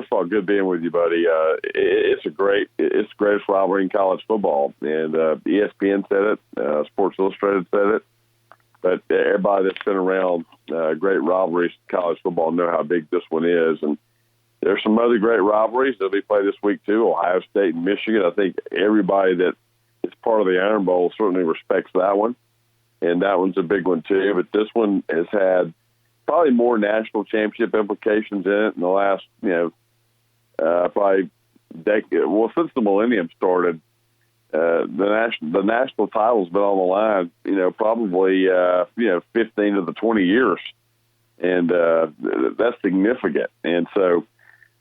first of all, good being with you, buddy. It's the greatest rivalry in college football, and ESPN said it, Sports Illustrated said it, but everybody that's been around great rivalries in college football know how big this one is. And there's some other great rivalries that'll be played this week too. Ohio State and Michigan. I think everybody that is part of the Iron Bowl certainly respects that one, and that one's a big one too. But this one has had probably more national championship implications in it in the last, probably decade. Well, since the millennium started, the national title's been on the line, probably 15 of the 20 years, and that's significant. And so,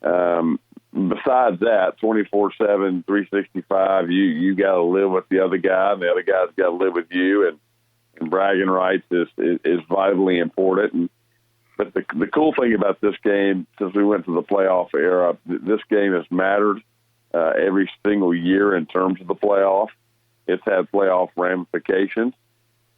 besides that, 24/7, 365, you got to live with the other guy, and the other guy's got to live with you, and bragging rights is vitally important. But the cool thing about this game, since we went to the playoff era, this game has mattered every single year in terms of the playoff. It's had playoff ramifications.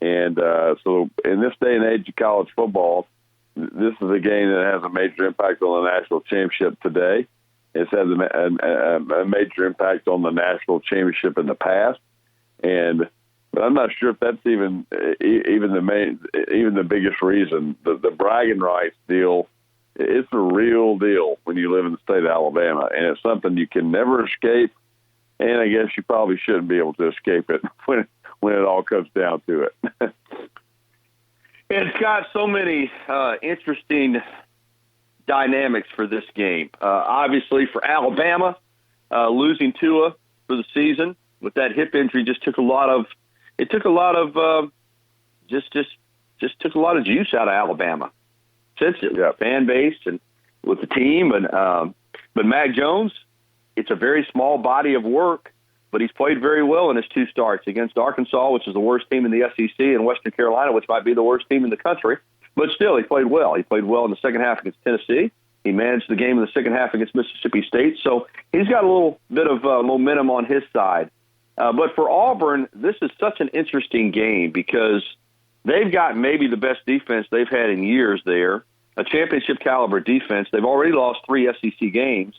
And so in this day and age of college football, this is a game that has a major impact on the national championship today. It's had a major impact on the national championship in the past. But I'm not sure if that's even the biggest reason. The bragging rights deal, it's a real deal when you live in the state of Alabama, and it's something you can never escape. And I guess you probably shouldn't be able to escape it when it all comes down to it. It's got so many interesting dynamics for this game. Obviously, for Alabama, losing Tua for the season with that hip injury just took a lot of juice out of Alabama. Since it, fan base and with the team, but Mac Jones, it's a very small body of work, but he's played very well in his two starts against Arkansas, which is the worst team in the SEC, and Western Carolina, which might be the worst team in the country. But still, he played well. He played well in the second half against Tennessee. He managed the game in the second half against Mississippi State. So he's got a little bit of momentum on his side. But for Auburn, this is such an interesting game because they've got maybe the best defense they've had in years there, a championship caliber defense. They've already lost 3 SEC games.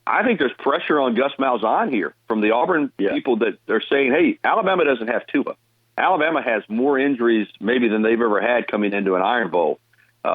I think there's pressure on Gus Malzahn here from the Auburn people that they're saying, hey, Alabama doesn't have Tua. Alabama has more injuries maybe than they've ever had coming into an Iron Bowl.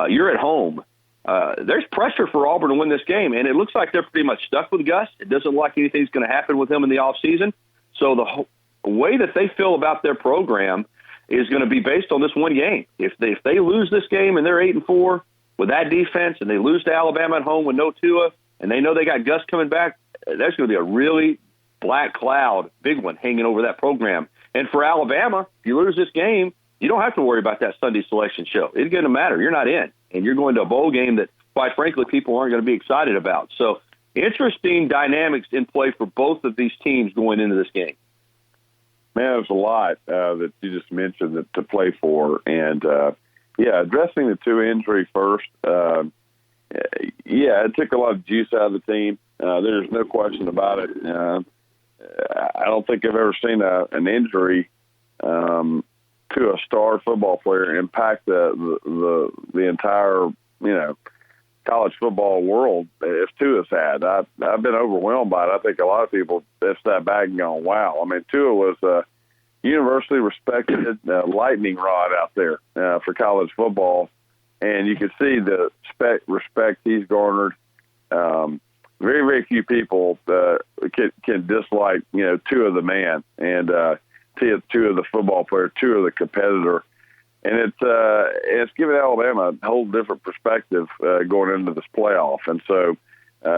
You're at home. There's pressure for Auburn to win this game, and it looks like they're pretty much stuck with Gus. It doesn't look like anything's going to happen with him in the offseason. So the way that they feel about their program is going to be based on this one game. If they lose this game and they're 8-4 with that defense, and they lose to Alabama at home with no Tua, and they know they got Gus coming back, there's going to be a really black cloud, big one, hanging over that program. And for Alabama, if you lose this game, you don't have to worry about that Sunday selection show. It's going to matter. You're not in, and you're going to a bowl game that, quite frankly, people aren't going to be excited about. So interesting dynamics in play for both of these teams going into this game. Man, there's a lot that you just mentioned to play for. And, addressing the Tua injury first, it took a lot of juice out of the team. There's no question about it. I don't think I've ever seen an injury to a star football player impact the entire, college football world as Tua's had. I've been overwhelmed by it. I think a lot of people have stepped back and gone, wow. I mean, Tua was a universally respected lightning rod out there for college football, and you can see the respect he's garnered. Very, very few people can dislike, Tua the man, and Tua the football player, Tua the competitor. And it's given Alabama a whole different perspective going into this playoff. And so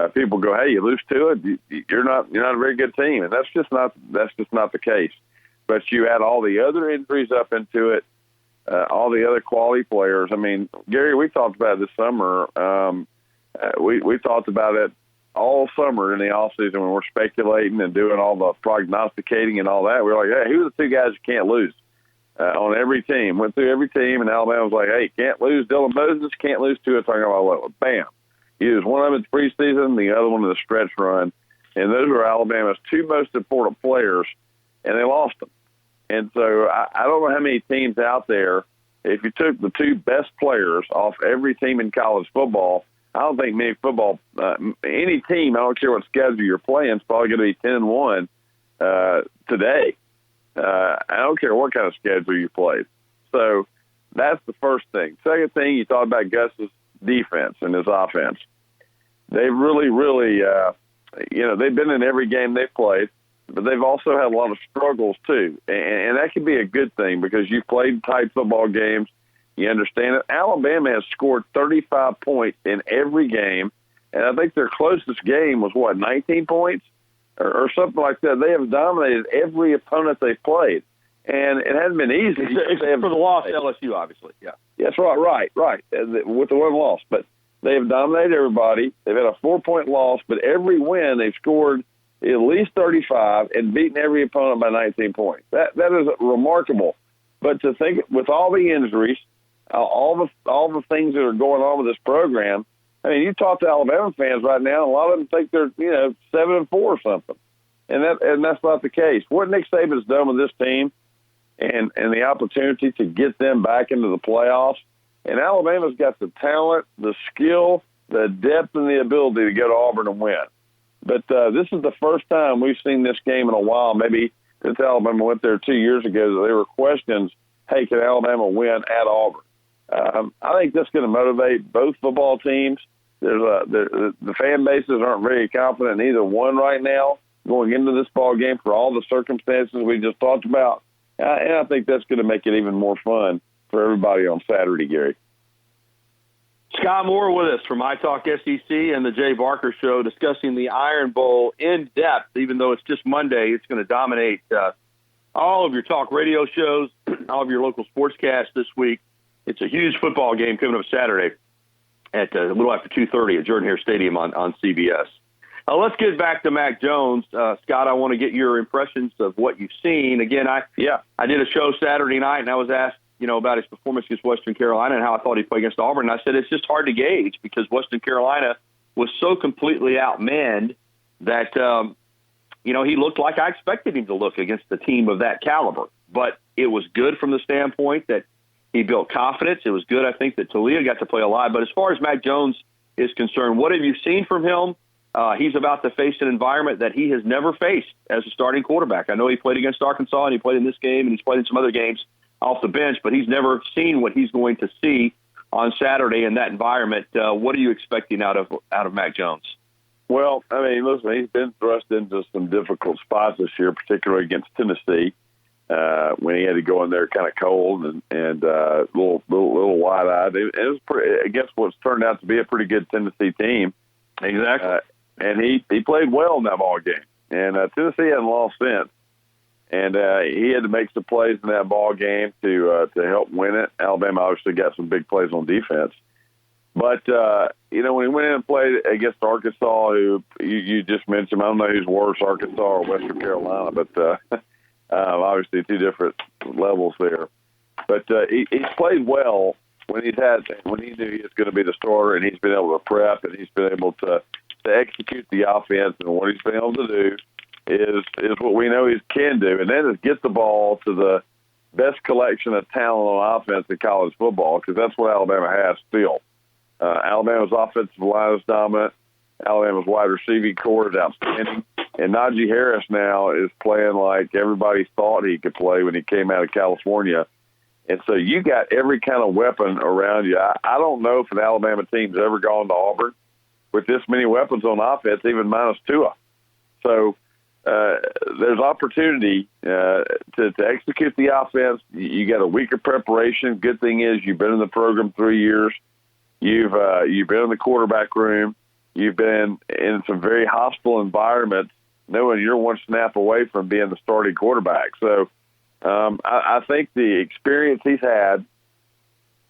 people go, "Hey, you lose to it, you're not a very good team," and that's just not the case. But you add all the other injuries up into it, all the other quality players. I mean, Gary, we talked about it this summer. We talked about it all summer in the offseason when we're speculating and doing all the prognosticating and all that. We were like, "Hey, who are the two guys you can't lose?" On every team, went through every team, and Alabama was like, hey, can't lose Dylan Moses, can't lose Tua Tagovailoa. Bam. You lose one of them in preseason, the other one in the stretch run, and those were Alabama's two most important players, and they lost them. And so I don't know how many teams out there, if you took the two best players off every team in college football, I don't think many football, any team, I don't care what schedule you're playing, is probably going to be 10-1 today. I don't care what kind of schedule you play. So that's the first thing. Second thing, you talked about Gus's defense and his offense. They've really, they've been in every game they've played, but they've also had a lot of struggles too. And that can be a good thing because you've played tight football games. You understand it. Alabama has scored 35 points in every game, and I think their closest game was, 19 points or something like that. They have dominated every opponent they've played, and it hasn't been easy. Except for the loss to LSU, obviously. Yeah. That's right, with the one loss. But they have dominated everybody. They've had a 4-point loss, but every win they've scored at least 35 and beaten every opponent by 19 points. That is remarkable. But to think with all the injuries, all the things that are going on with this program, I mean, you talk to Alabama fans right now, and a lot of them think they're 7-4 or something, and that's not the case. What Nick Saban's done with this team, and the opportunity to get them back into the playoffs, and Alabama's got the talent, the skill, the depth, and the ability to go to Auburn and win. But this is the first time we've seen this game in a while. Maybe since Alabama went there 2 years ago, there were questions. Hey, can Alabama win at Auburn? I think that's going to motivate both football teams. The fan bases aren't very confident in either one right now going into this ball game for all the circumstances we just talked about. And I think that's going to make it even more fun for everybody on Saturday, Gary. Scott Moore with us from iTalkSEC and the Jay Barker Show, discussing the Iron Bowl in depth. Even though it's just Monday, it's going to dominate all of your talk radio shows, all of your local sportscasts this week. It's a huge football game coming up Saturday at a little after 2:30 at Jordan-Hare Stadium on CBS. Let's get back to Mac Jones. Scott, I want to get your impressions of what you've seen. Again, I did a show Saturday night, and I was asked, about his performance against Western Carolina and how I thought he'd play against Auburn. And I said it's just hard to gauge because Western Carolina was so completely outmanned that, he looked like I expected him to look against a team of that caliber. But it was good from the standpoint that he built confidence. It was good, I think, that Talia got to play a lot. But as far as Mac Jones is concerned, what have you seen from him? He's about to face an environment that he has never faced as a starting quarterback. I know he played against Arkansas, and he played in this game, and he's played in some other games off the bench, but he's never seen what he's going to see on Saturday in that environment. What are you expecting out of Mac Jones? Well, I mean, listen, he's been thrust into some difficult spots this year, particularly against Tennessee. When he had to go in there kind of cold and a little wide-eyed. It was against what's turned out to be a pretty good Tennessee team. Exactly. And he played well in that ball game. And Tennessee hasn't lost since. And he had to make some plays in that ball game to help win it. Alabama obviously got some big plays on defense. But, when he went in and played against Arkansas, who you just mentioned, I don't know who's worse, Arkansas or Western Carolina, but obviously two different levels there. But he's played well when he knew he was going to be the starter, and he's been able to prep, and he's been able to execute the offense. And what he's been able to do is what we know he can do, and that is get the ball to the best collection of talent on offense in college football, because that's what Alabama has still. Alabama's offensive line is dominant. Alabama's wide receiving core is outstanding. And Najee Harris now is playing like everybody thought he could play when he came out of California. And so you got every kind of weapon around you. I don't know if an Alabama team's ever gone to Auburn with this many weapons on offense, even minus Tua. So there's opportunity to execute the offense. You got a week of preparation. Good thing is you've been in the program 3 years. You've been in the quarterback room. You've been in some very hostile environments, knowing you're one snap away from being the starting quarterback. So I think the experience he's had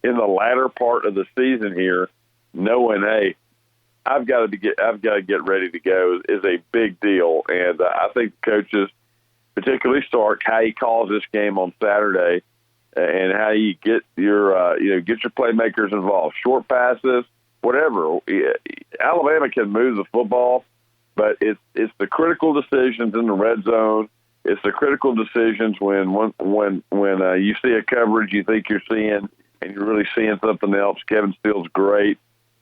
in the latter part of the season here, knowing, hey, I've got to get ready to go, is a big deal. And I think the coaches, particularly Stark, how he calls this game on Saturday, and how you get your playmakers involved, short passes, whatever. Alabama can move the football, but it's the critical decisions in the red zone. It's the critical decisions when you see a coverage you think you're seeing and you're really seeing something else. Kevin Steele's great.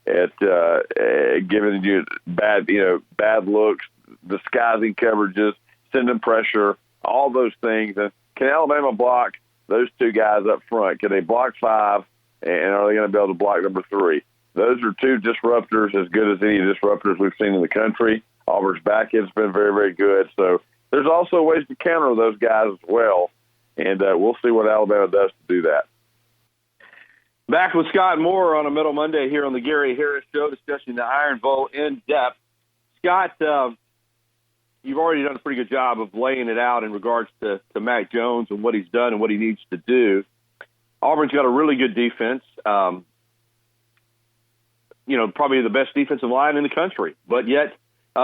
giving you bad looks, disguising coverages, sending pressure, all those things. And can Alabama block those two guys up front? Can they block 5, and are they going to be able to block number 3? Those are two disruptors as good as any disruptors we've seen in the country. Auburn's back end's been very, very good. So there's also ways to counter those guys as well, and we'll see what Alabama does to do that. Back with Scott Moore on a Middle Monday here on the Gary Harris Show, discussing the Iron Bowl in depth. Scott, you've already done a pretty good job of laying it out in regards to Mac Jones and what he's done and what he needs to do. Auburn's got a really good defense, probably the best defensive line in the country. But yet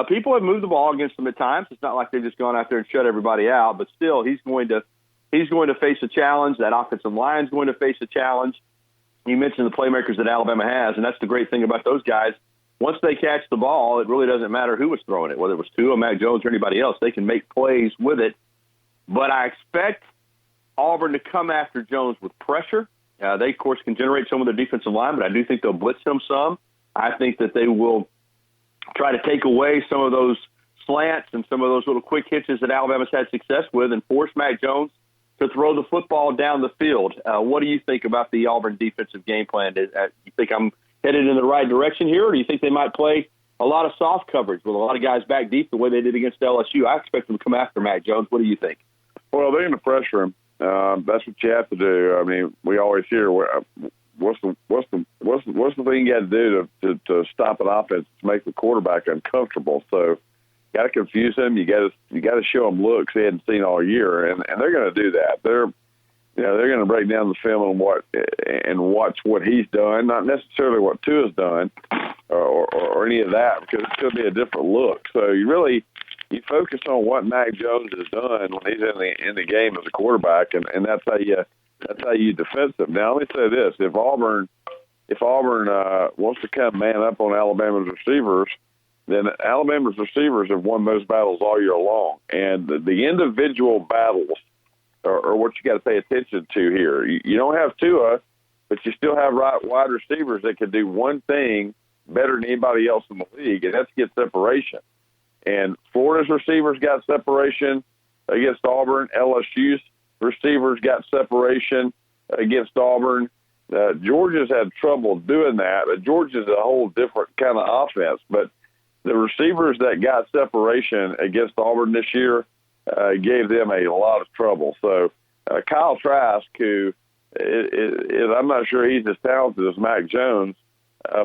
people have moved the ball against them at times. It's not like they've just gone out there and shut everybody out. But still, he's going to face a challenge. That offensive line is going to face a challenge. You mentioned the playmakers that Alabama has, and that's the great thing about those guys. Once they catch the ball, it really doesn't matter who was throwing it, whether it was Tua, Mac Jones, or anybody else. They can make plays with it. But I expect Auburn to come after Jones with pressure. They, of course, can generate some of their defensive line, but I do think they'll blitz him some. I think that they will try to take away some of those slants and some of those little quick hitches that Alabama's had success with and force Mac Jones to throw the football down the field. What do you think about the Auburn defensive game plan? Do you think I'm headed in the right direction here, or do you think they might play a lot of soft coverage with a lot of guys back deep the way they did against LSU? I expect them to come after Mac Jones. What do you think? Well, they're going to pressure him. That's what you have to do. I mean, we always hear what's the thing you got to do to stop an offense to make the quarterback uncomfortable. So, got to confuse him. You got to show him looks they hadn't seen all year, and they're going to do that. They're going to break down the film and watch what he's done, not necessarily what Tua's done or any of that, because it's going to be a different look. So you focus on what Mac Jones has done when he's in the game as a quarterback, and that's how you defend him. Now let me say this: if Auburn wants to come man up on Alabama's receivers, then Alabama's receivers have won those battles all year long. And the individual battles are what you got to pay attention to here. You don't have Tua, but you still have wide receivers that can do one thing better than anybody else in the league, and that's get separation. And Florida's receivers got separation against Auburn. LSU's receivers got separation against Auburn. Georgia's had trouble doing that. Georgia's a whole different kind of offense, but the receivers that got separation against Auburn this year gave them a lot of trouble. So Kyle Trask, who is I'm not sure he's as talented as Mac Jones,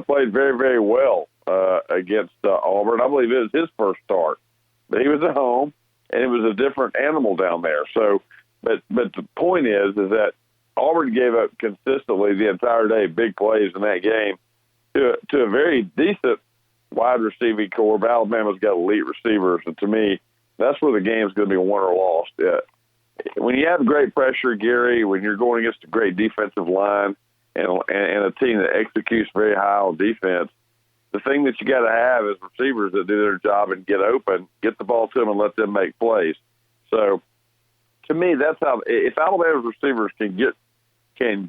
played very, very well against Auburn. I believe it was his first start. But he was at home, and it was a different animal down there. So, but the point is that Auburn gave up consistently the entire day big plays in that game to a very decent wide receiving core, but Alabama's got elite receivers, and to me, that's where the game's going to be won or lost. When you have great pressure, Gary, when you're going against a great defensive line and a team that executes very high on defense, the thing that you got to have is receivers that do their job and get open, get the ball to them, and let them make plays. So, to me, that's how. If Alabama's receivers can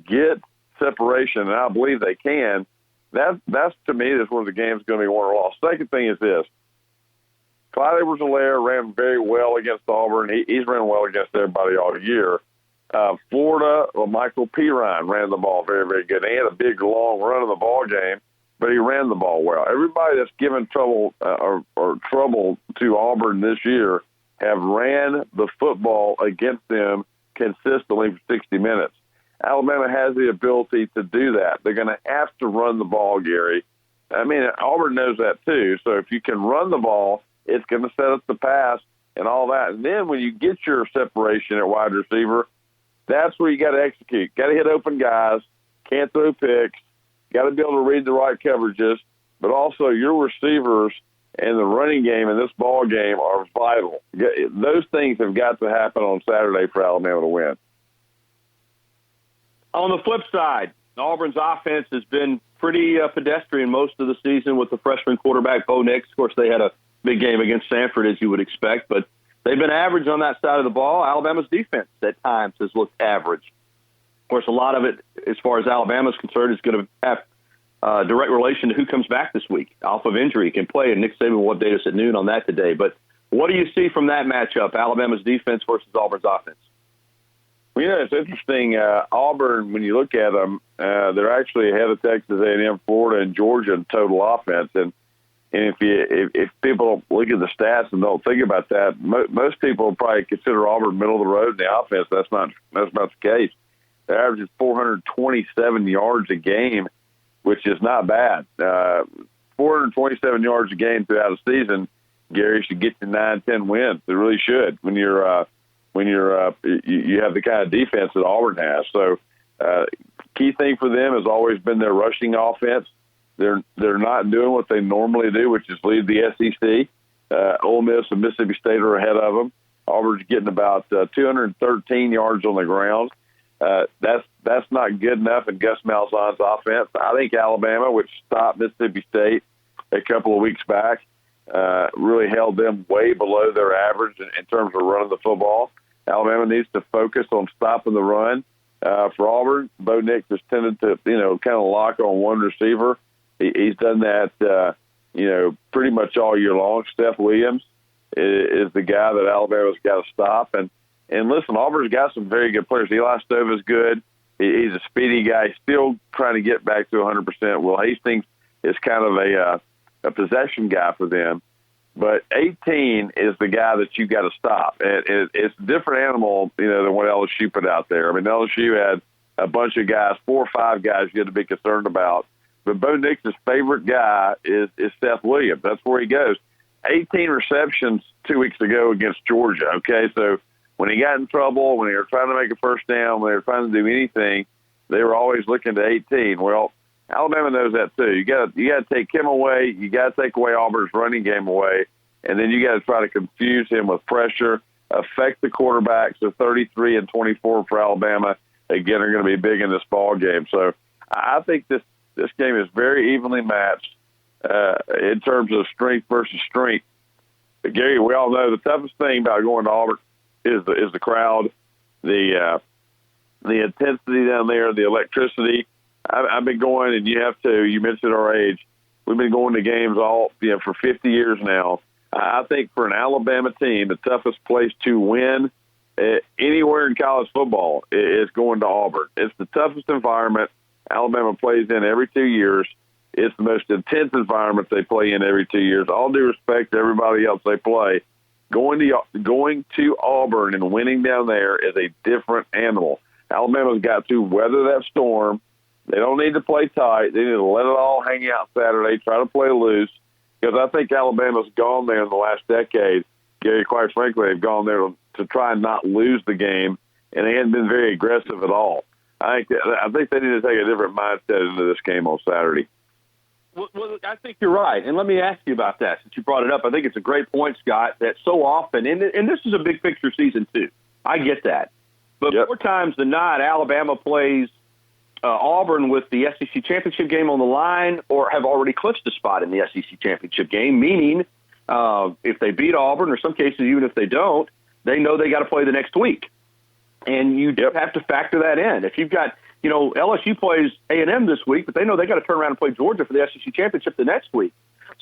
get separation, and I believe they can. That's to me, that's where the game's going to be won or lost. Second thing is this. Clyde Edwards-Helaire ran very well against Auburn. He's ran well against everybody all year. Florida, Michael Pirine ran the ball very, very good. He had a big, long run of the ball game, but he ran the ball well. Everybody that's given trouble or trouble to Auburn this year have ran the football against them consistently for 60 minutes. Alabama has the ability to do that. They're going to have to run the ball, Gary. I mean, Auburn knows that too. So if you can run the ball, it's going to set up the pass and all that. And then when you get your separation at wide receiver, that's where you got to execute. Got to hit open guys, can't throw picks, got to be able to read the right coverages, but also your receivers and the running game in this ball game are vital. Those things have got to happen on Saturday for Alabama to win. On the flip side, Auburn's offense has been pretty pedestrian most of the season with the freshman quarterback, Bo Nix. Of course, they had a big game against Sanford, as you would expect, but they've been average on that side of the ball. Alabama's defense at times has looked average. Of course, a lot of it, as far as Alabama's concerned, is going to have direct relation to who comes back this week off of injury, can play, and Nick Saban will update us at noon on that today. But what do you see from that matchup, Alabama's defense versus Auburn's offense? Well, it's interesting. Auburn, when you look at them, they're actually ahead of Texas A&M, Florida, and Georgia in total offense. And if people look at the stats and don't think about that, most people probably consider Auburn middle of the road in the offense. That's not the case. They're averaging 427 yards a game, which is not bad. 427 yards a game throughout the season, Gary, should get you 9-10 wins. It really should when you have the kind of defense that Auburn has. So key thing for them has always been their rushing offense. They're not doing what they normally do, which is lead the SEC. Ole Miss and Mississippi State are ahead of them. Auburn's getting about 213 yards on the ground. That's not good enough in Gus Malzahn's offense. I think Alabama, which stopped Mississippi State a couple of weeks back, really held them way below their average in terms of running the football. Alabama needs to focus on stopping the run. For Auburn, Bo Nix has tended to, kind of lock on one receiver. He's done that, pretty much all year long. Steph Williams is the guy that Alabama's got to stop. And listen, Auburn's got some very good players. Eli Stova's good. He's a speedy guy. He's still trying to get back to 100%. Will Hastings is kind of a possession guy for them. But 18 is the guy that you got to stop. And it's a different animal, than what LSU put out there. I mean, LSU had a bunch of guys, 4 or 5 guys you had to be concerned about. But Bo Nix's favorite guy is Steph Williams. That's where he goes. 18 receptions 2 weeks ago against Georgia, okay? So when he got in trouble, when they were trying to make a first down, when they were trying to do anything, they were always looking to 18. Well, Alabama knows that too. You got to take him away. You got to take away Auburn's running game away, and then you got to try to confuse him with pressure, affect the quarterback. So 33 and 24 for Alabama again are going to be big in this ball game. So I think this game is very evenly matched in terms of strength versus strength. But Gary, we all know the toughest thing about going to Auburn is the crowd, the intensity down there, the electricity. I've been going, and you mentioned our age. We've been going to games for 50 years now. I think for an Alabama team, the toughest place to win anywhere in college football is going to Auburn. It's the toughest environment Alabama plays in every 2 years. It's the most intense environment they play in every 2 years. All due respect to everybody else they play, going to Auburn and winning down there is a different animal. Alabama's got to weather that storm. They don't need to play tight. They need to let it all hang out Saturday, try to play loose, because I think Alabama's gone there in the last decade. Gary, quite frankly, they've gone there to try and not lose the game, and they haven't been very aggressive at all. I think they need to take a different mindset into this game on Saturday. Well, I think you're right, and let me ask you about that since you brought it up. I think it's a great point, Scott, that so often, and this is a big picture season too. I get that. But more times than not, Alabama plays Auburn with the SEC championship game on the line or have already clinched a spot in the SEC championship game, meaning if they beat Auburn, or some cases even if they don't, they know they got to play the next week. And you do have to factor that in. If you've got, LSU plays A&M this week, but they know they got to turn around and play Georgia for the SEC championship the next week.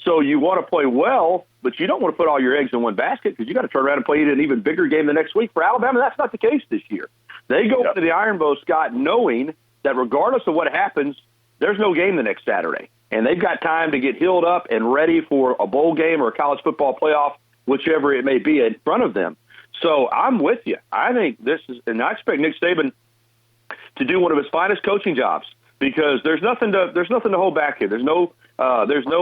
So you want to play well, but you don't want to put all your eggs in one basket because you got to turn around and play an even bigger game the next week. For Alabama, that's not the case this year. They go into the Iron Bowl, Scott, knowing that regardless of what happens, there's no game the next Saturday. And they've got time to get healed up and ready for a bowl game or a college football playoff, whichever it may be in front of them. So I'm with you. I think this is, and I expect Nick Saban to do one of his finest coaching jobs because there's nothing to hold back here. There's no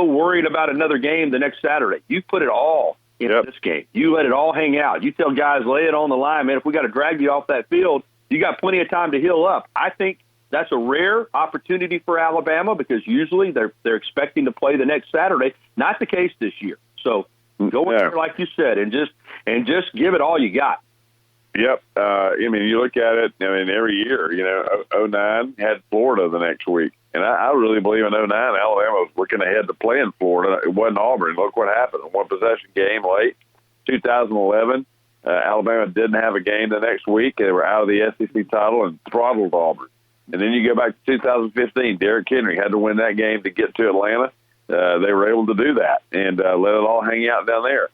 worrying about another game the next Saturday. You put it all in this game. You let it all hang out. You tell guys, lay it on the line, man. If we got to drag you off that field, you got plenty of time to heal up. I think that's a rare opportunity for Alabama because usually they're expecting to play the next Saturday. Not the case this year. So go in there, like you said, and just give it all you got. Yep. You look at it, every year, 2009 had Florida the next week. And I really believe in 2009, Alabama was looking ahead to play in Florida. It wasn't Auburn. Look what happened. One possession game late. 2011, Alabama didn't have a game the next week. They were out of the SEC title and throttled Auburn. And then you go back to 2015. Derrick Henry had to win that game to get to Atlanta. They were able to do that and let it all hang out down there.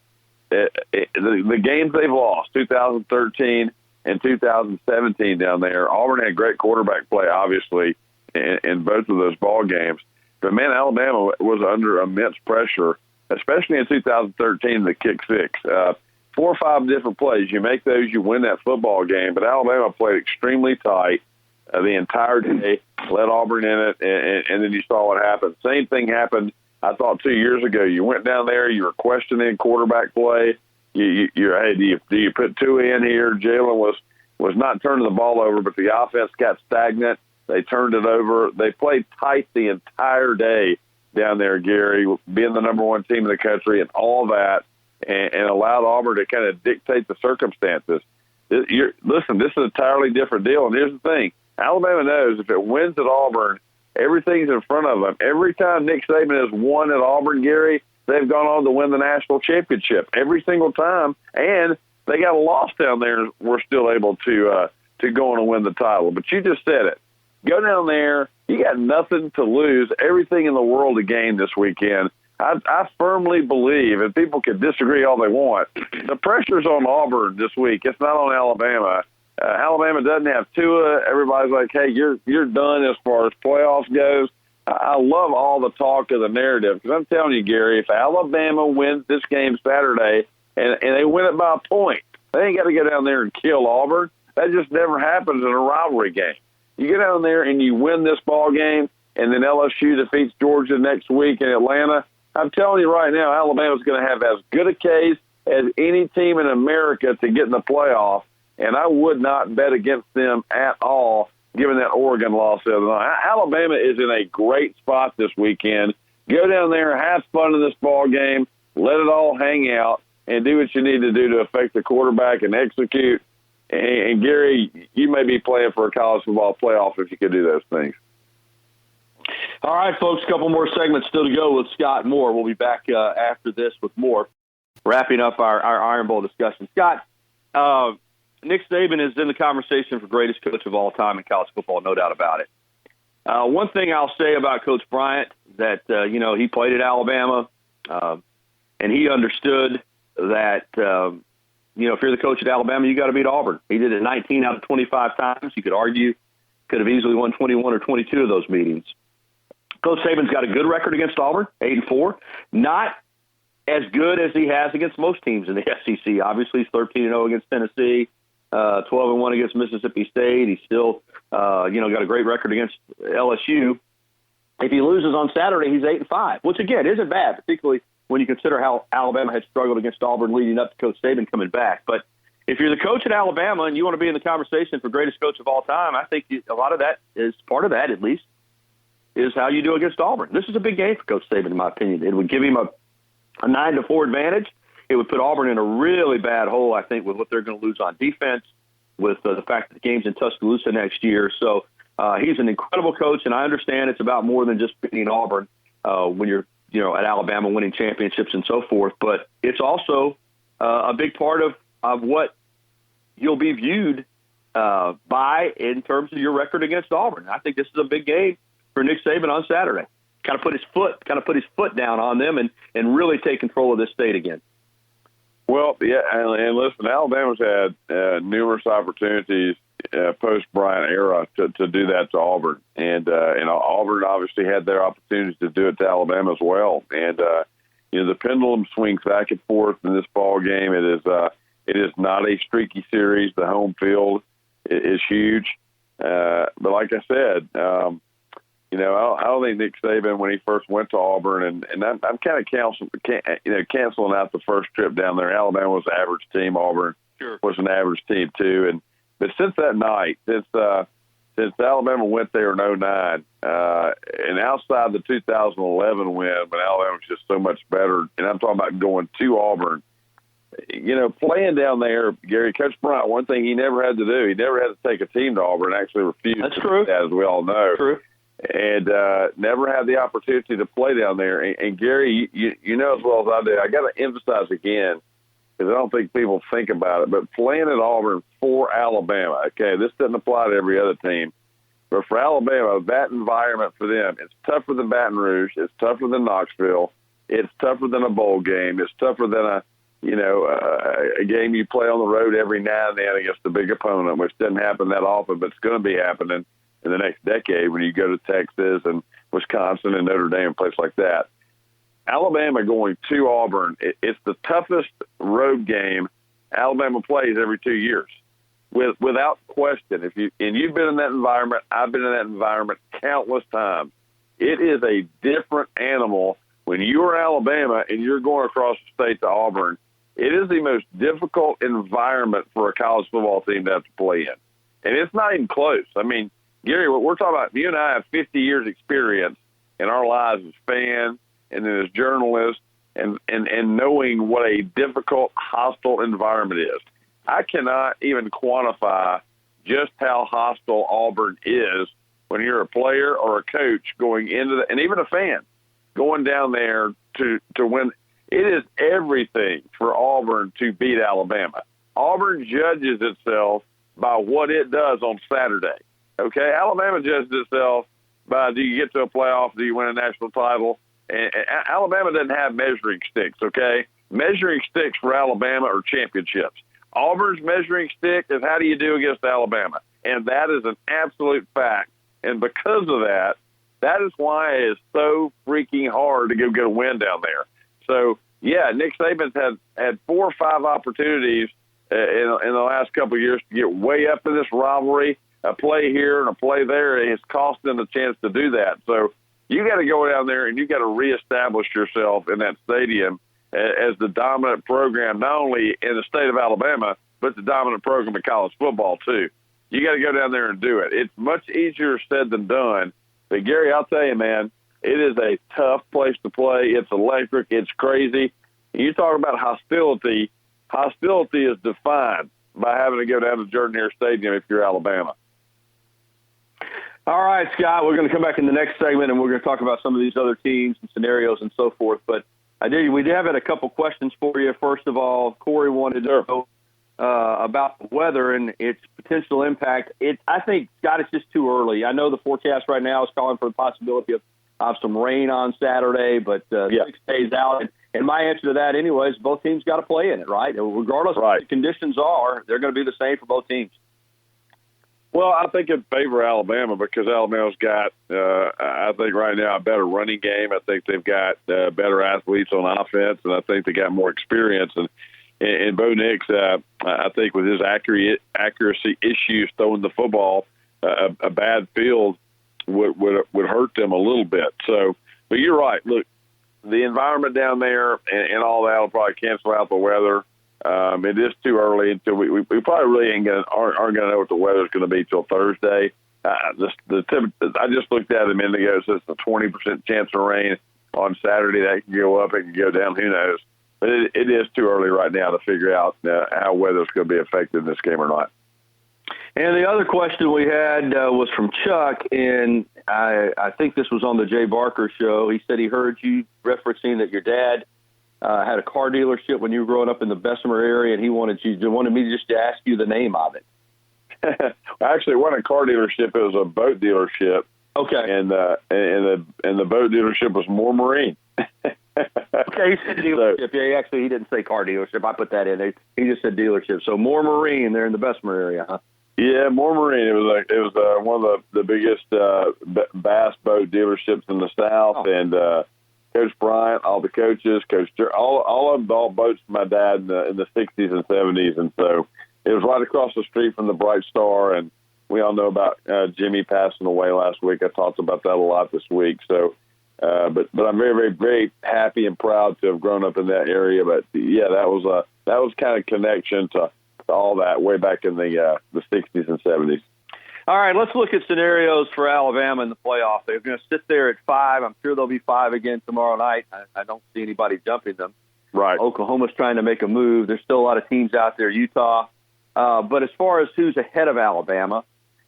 The games they've lost, 2013 and 2017 down there, Auburn had great quarterback play, obviously, in both of those ball games. But, man, Alabama was under immense pressure, especially in 2013, the kick six. 4 or 5 different plays. You make those, you win that football game. But Alabama played extremely tight the entire day, let Auburn in it, and then you saw what happened. Same thing happened, I thought, 2 years ago. You went down there, you were questioning quarterback play. Hey, do you put 2 in here? Jalen was not turning the ball over, but the offense got stagnant. They turned it over. They played tight the entire day down there, Gary, being the number 1 team in the country and all that, and allowed Auburn to kind of dictate the circumstances. Listen, this is an entirely different deal, and here's the thing. Alabama knows if it wins at Auburn, everything's in front of them. Every time Nick Saban has won at Auburn, Gary, they've gone on to win the national championship every single time, and they got a loss down there and we're still able to go on and win the title. But you just said it. Go down there. You got nothing to lose, everything in the world to gain this weekend. I firmly believe, and people can disagree all they want, the pressure's on Auburn this week. It's not on Alabama. Alabama doesn't have Tua. Everybody's like, hey, you're done as far as playoffs goes. I love all the talk of the narrative because I'm telling you, Gary, if Alabama wins this game Saturday and they win it by a point, they ain't got to go down there and kill Auburn. That just never happens in a rivalry game. You get down there and you win this ball game, and then LSU defeats Georgia next week in Atlanta. I'm telling you right now, Alabama's going to have as good a case as any team in America to get in the playoff, and I would not bet against them at all, given that Oregon loss the other night. Alabama is in a great spot this weekend. Go down there, have fun in this ball game, let it all hang out, and do what you need to do to affect the quarterback and execute. And Gary, you may be playing for a college football playoff if you could do those things. All right, folks, a couple more segments still to go with Scott Moore. We'll be back after this with more, wrapping up our Iron Bowl discussion. Scott, Nick Saban is in the conversation for greatest coach of all time in college football, no doubt about it. One thing I'll say about Coach Bryant, that, he played at Alabama, and he understood that, if you're the coach at Alabama, you got to beat Auburn. He did it 19 out of 25 times. You could argue could have easily won 21 or 22 of those meetings. Coach Saban's got a good record against Auburn, 8-4. Not as good as he has against most teams in the SEC. Obviously, he's 13-0 against Tennessee, 12-1 against Mississippi State. He's still, got a great record against LSU. If he loses on Saturday, he's 8-5, which, again, isn't bad, particularly when you consider how Alabama had struggled against Auburn leading up to Coach Saban coming back. But if you're the coach at Alabama and you want to be in the conversation for greatest coach of all time, I think a lot of that is part of that, at least, is how you do against Auburn. This is a big game for Coach Saban, in my opinion. It would give him a 9-4 advantage. It would put Auburn in a really bad hole, I think, with what they're going to lose on defense, with the fact that the game's in Tuscaloosa next year. So he's an incredible coach, and I understand it's about more than just beating Auburn when you're at Alabama winning championships and so forth. But it's also a big part of what you'll be viewed by in terms of your record against Auburn. I think this is a big game for Nick Saban on Saturday. Kind of put his foot down on them and really take control of this state again. Well, yeah, and listen, Alabama's had numerous opportunities post-Bryant era to do that to Auburn. And Auburn obviously had their opportunities to do it to Alabama as well. And, the pendulum swings back and forth in this ball game. It is not a streaky series. The home field is huge. But like I said, I don't think Nick Saban, when he first went to Auburn, and I'm kind of canceling out the first trip down there. Alabama was an average team. Auburn was an average team too. But since that night, since Alabama went there in 2009, and outside the 2011 win, when Alabama was just so much better, and I'm talking about going to Auburn, playing down there, Gary, Coach Bryant, one thing he never had to do, he never had to take a team to Auburn, actually refused. That's true. As we all know. True. And never had the opportunity to play down there. And Gary, you know as well as I do, I got to emphasize again, because I don't think people think about it, but playing at Auburn for Alabama, okay, this doesn't apply to every other team. But for Alabama, that environment for them, it's tougher than Baton Rouge. It's tougher than Knoxville. It's tougher than a bowl game. It's tougher than a game you play on the road every now and then against a big opponent, which doesn't happen that often, but it's going to be happening in the next decade when you go to Texas and Wisconsin and Notre Dame, a place like that. Alabama going to Auburn, it's the toughest road game Alabama plays every 2 years, without question. You've been in that environment, I've been in that environment countless times. It is a different animal when you're Alabama and you're going across the state to Auburn. It is the most difficult environment for a college football team to have to play in, and it's not even close. I mean, Gary, what we're talking about, you and I have 50 years experience in our lives as fans and then as journalists and knowing what a difficult, hostile environment is. I cannot even quantify just how hostile Auburn is when you're a player or a coach going into and even a fan going down there to win. It is everything for Auburn to beat Alabama. Auburn judges itself by what it does on Saturday. Okay, Alabama judges itself by, do you get to a playoff, do you win a national title? And Alabama doesn't have measuring sticks, okay? Measuring sticks for Alabama are championships. Auburn's measuring stick is, how do you do against Alabama? And that is an absolute fact. And because of that, that is why it is so freaking hard to go get a win down there. So, yeah, Nick Saban's had 4 or 5 opportunities in the last couple of years to get way up in this rivalry. A play here and a play there, it's cost them a chance to do that. So you got to go down there and you got to reestablish yourself in that stadium as the dominant program, not only in the state of Alabama, but the dominant program in college football too. You got to go down there and do it. It's much easier said than done. But Gary, I'll tell you, man, it is a tough place to play. It's electric. It's crazy. You talk about hostility. Hostility is defined by having to go down to Jordan-Hare Stadium if you're Alabama. All right, Scott, we're going to come back in the next segment, and we're going to talk about some of these other teams and scenarios and so forth. But we did have a couple questions for you. First of all, Corey wanted to know about the weather and its potential impact. I think, Scott, it's just too early. I know the forecast right now is calling for the possibility of some rain on Saturday, but 6 days out. And my answer to that, anyways, both teams got to play in it, right? Regardless of what the conditions are, they're going to be the same for both teams. Well, I think in favor of Alabama because Alabama's got, I think right now, a better running game. I think they've got better athletes on offense, and I think they got more experience. And Bo Nix, I think with his accuracy issues throwing the football, a bad field would hurt them a little bit. So, but you're right. Look, the environment down there and all that will probably cancel out the weather. It is too early until we probably really aren't going to know what the weather's going to be till Thursday. I just looked at it a minute ago. So it's a 20% chance of rain on Saturday. That can go up. It can go down. Who knows? But it is too early right now to figure out how weather's going to be affected in this game or not. And the other question we had was from Chuck, and I think this was on the Jay Barker show. He said he heard you referencing that your dad had a car dealership when you were growing up in the Bessemer area, and he wanted me just to ask you the name of it. Actually, it wasn't a car dealership; it was a boat dealership. Okay, and the boat dealership was Moore Marine. Okay, he said dealership. He didn't say car dealership. I put that in there. He just said dealership. So Moore Marine, they're in the Bessemer area, huh? Yeah, Moore Marine. It was one of the biggest bass boat dealerships in the South, and Coach Bryant, all the coaches, Coach all of them bought boats for my dad in the 60s and 70s, and so it was right across the street from the Bright Star. And we all know about Jimmy passing away last week. I talked about that a lot this week. So, but I'm very, very, very happy and proud to have grown up in that area. But yeah, that was kind of connection to all that way back in the 60s and 70s. All right, let's look at scenarios for Alabama in the playoff. They're going to sit there at 5. I'm sure they'll be 5 again tomorrow night. I don't see anybody jumping them. Right. Oklahoma's trying to make a move. There's still a lot of teams out there, Utah. But as far as who's ahead of Alabama,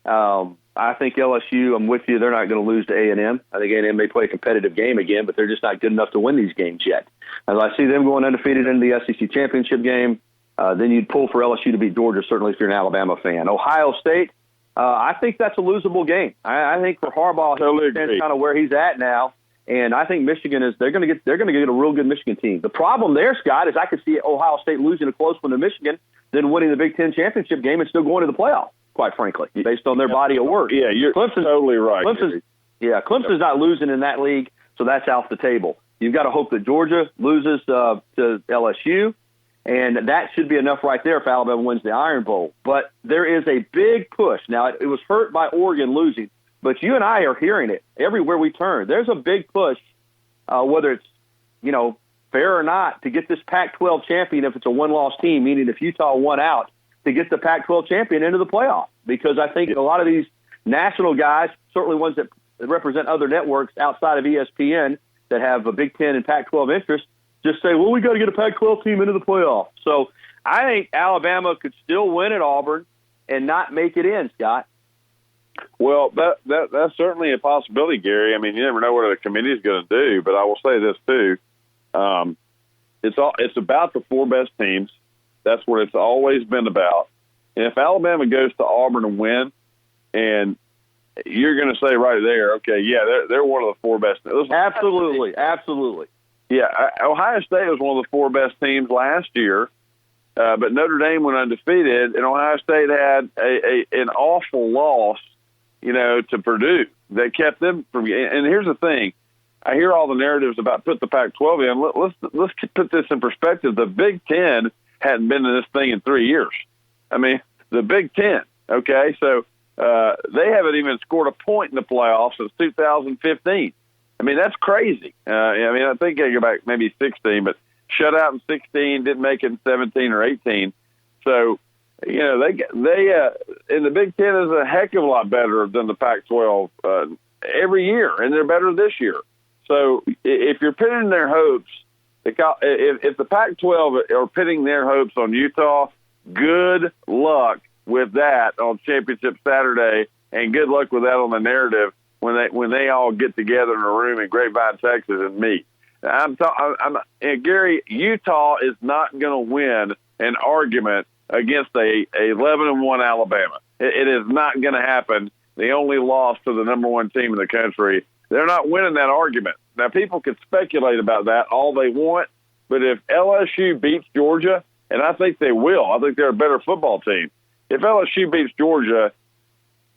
I think LSU, I'm with you, they're not going to lose to A&M. I think A&M may play a competitive game again, but they're just not good enough to win these games yet. As I see them going undefeated into the SEC championship game, then you'd pull for LSU to beat Georgia, certainly if you're an Alabama fan. Ohio State, I think that's a losable game. I think for Harbaugh, that's kind of where he's at now. And I think Michigan they're going to get a real good Michigan team. The problem there, Scott, is I could see Ohio State losing a close one to Michigan, then winning the Big Ten championship game and still going to the playoff, quite frankly, based on their body of work. Yeah, you're totally right. Clemson's not losing in that league, so that's off the table. You've got to hope that Georgia loses to LSU, and that should be enough right there if Alabama wins the Iron Bowl. But there is a big push. Now, it was hurt by Oregon losing, but you and I are hearing it everywhere we turn. There's a big push, whether it's, fair or not, to get this Pac-12 champion if it's a one-loss team, meaning if Utah won out, to get the Pac-12 champion into the playoff. Because I think a lot of these national guys, certainly ones that represent other networks outside of ESPN that have a Big Ten and Pac-12 interest, just say, well, we got to get a Pac-12 team into the playoff. So I think Alabama could still win at Auburn and not make it in, Scott. Well, that's certainly a possibility, Gary. I mean, you never know what the committee is going to do, but I will say this too. It's about the four best teams. That's what it's always been about. And if Alabama goes to Auburn and win, and you're going to say right there, okay, yeah, they're one of the four best. Absolutely. Yeah, Ohio State was one of the four best teams last year, but Notre Dame went undefeated, and Ohio State had an awful loss, to Purdue that kept them from. And here's the thing. I hear all the narratives about put the Pac-12 in. Let's put this in perspective. The Big Ten hadn't been in this thing in 3 years. I mean, the Big Ten, okay? So they haven't even scored a point in the playoffs since 2015. I mean, that's crazy. I think they go back maybe 16, but shut out in 16, didn't make it in 17 or 18. So, they and the Big Ten is a heck of a lot better than the Pac-12 every year, and they're better this year. So if you're pinning their hopes, if the Pac-12 are pinning their hopes on Utah, good luck with that on Championship Saturday, and good luck with that on the narrative when they all get together in a room in Grapevine, Texas, and meet. And Gary, Utah is not going to win an argument against a 11-1 Alabama. It is not going to happen. They only lost to the number one team in the country. They're not winning that argument. Now, people can speculate about that all they want, but if LSU beats Georgia, and I think they will, I think they're a better football team. If LSU beats Georgia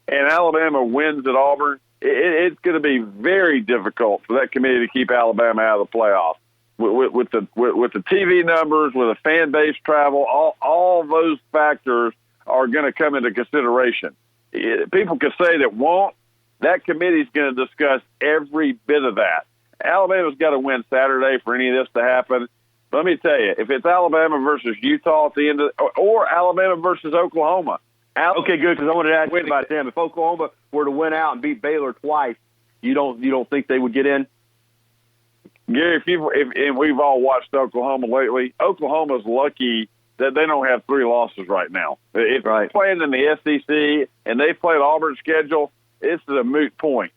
and Alabama wins at Auburn, it's going to be very difficult for that committee to keep Alabama out of the playoffs. With the TV numbers, with the fan base travel, all those factors are going to come into consideration. People can say that won't. That committee's going to discuss every bit of that. Alabama's got to win Saturday for any of this to happen. But let me tell you, if it's Alabama versus Utah at the end or Alabama versus Oklahoma. Okay, good, because I wanted to ask you about them. If Oklahoma were to win out and beat Baylor twice, you don't think they would get in? Gary, if we've all watched Oklahoma lately, Oklahoma's lucky that they don't have 3 losses right now. If they're playing in the SEC and they played Auburn's schedule, it's a moot point.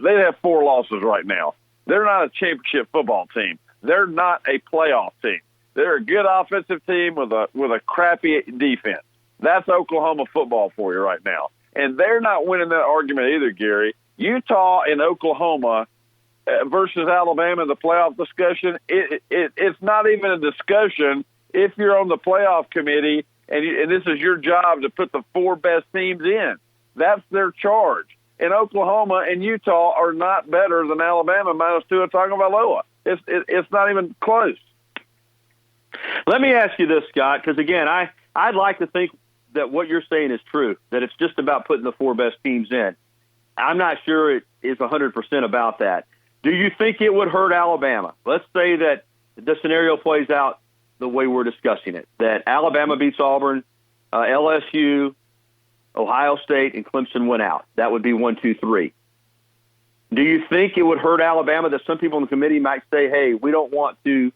They have 4 losses right now. They're not a championship football team. They're not a playoff team. They're a good offensive team with a crappy defense. That's Oklahoma football for you right now. And they're not winning that argument either, Gary. Utah and Oklahoma versus Alabama in the playoff discussion, it's not even a discussion if you're on the playoff committee and this is your job to put the 4 best teams in. That's their charge. And Oklahoma and Utah are not better than Alabama minus Tua Tagovailoa. It's not even close. Let me ask you this, Scott, because, again, I'd like to think that what you're saying is true, that it's just about putting the 4 best teams in. I'm not sure it is 100% about that. Do you think it would hurt Alabama? Let's say that the scenario plays out the way we're discussing it, that Alabama beats Auburn, LSU, Ohio State, and Clemson went out. That would be 1, 2, 3. Do you think it would hurt Alabama that some people in the committee might say, hey, we don't want to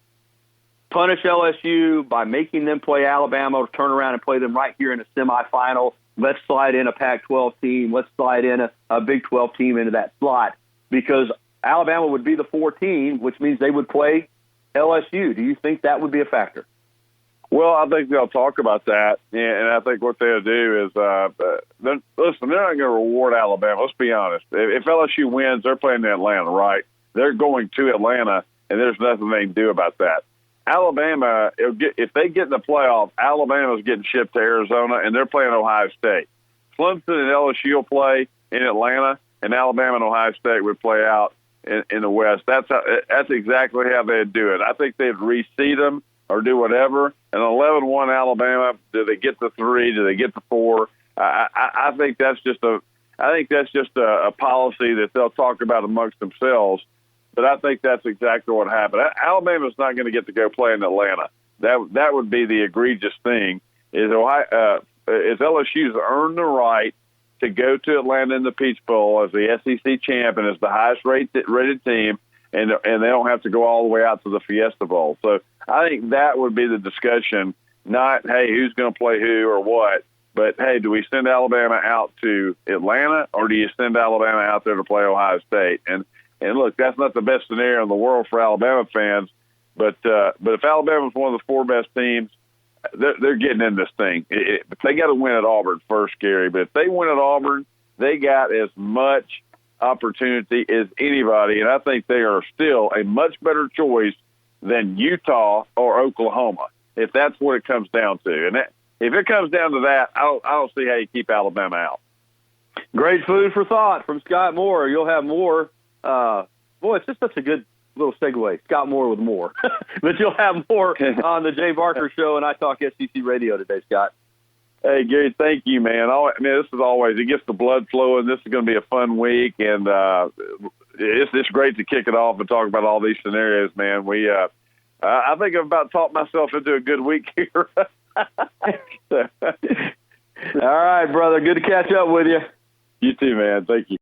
punish LSU by making them play Alabama or turn around and play them right here in a semifinal? Let's slide in a Pac-12 team. Let's slide in a Big 12 team into that slot because Alabama would be the 4 team, which means they would play LSU. Do you think that would be a factor? Well, I think they'll talk about that, and I think what they'll do is, listen, they're not going to reward Alabama. Let's be honest. If LSU wins, they're playing in Atlanta, right? They're going to Atlanta, and there's nothing they can do about that. Alabama, if they get in the playoff, Alabama's getting shipped to Arizona, and they're playing Ohio State. Clemson and LSU will play in Atlanta, and Alabama and Ohio State would play out in the West. That's exactly how they'd do it. I think they'd reseed them or do whatever. And 11-1 Alabama, do they get the 3? Do they get the 4? I think that's just a policy that they'll talk about amongst themselves. But I think that's exactly what happened. Alabama's not going to get to go play in Atlanta. That would be the egregious thing. Is LSU's earned the right to go to Atlanta in the Peach Bowl as the SEC champ and as the highest rated team, and they don't have to go all the way out to the Fiesta Bowl. So I think that would be the discussion, not, hey, who's going to play who or what, but, hey, do we send Alabama out to Atlanta or do you send Alabama out there to play Ohio State? And look, that's not the best scenario in the world for Alabama fans, but if Alabama's one of the 4 best teams, they're getting in this thing. But they got to win at Auburn first, Gary. But if they win at Auburn, they got as much opportunity as anybody, and I think they are still a much better choice than Utah or Oklahoma, if that's what it comes down to. And if it comes down to that, I don't see how you keep Alabama out. Great food for thought from Scott Moore. You'll have more. Boy, it's just such a good little segue. Scott Moore with more. But you'll have more on the Jay Barker Show and iTalkSEC Radio today, Scott. Hey, Gary, thank you, man. This is always, it gets the blood flowing. This is going to be a fun week, and it's great to kick it off and talk about all these scenarios, man. I think I've about talked myself into a good week here. All right, brother. Good to catch up with you. You too, man. Thank you.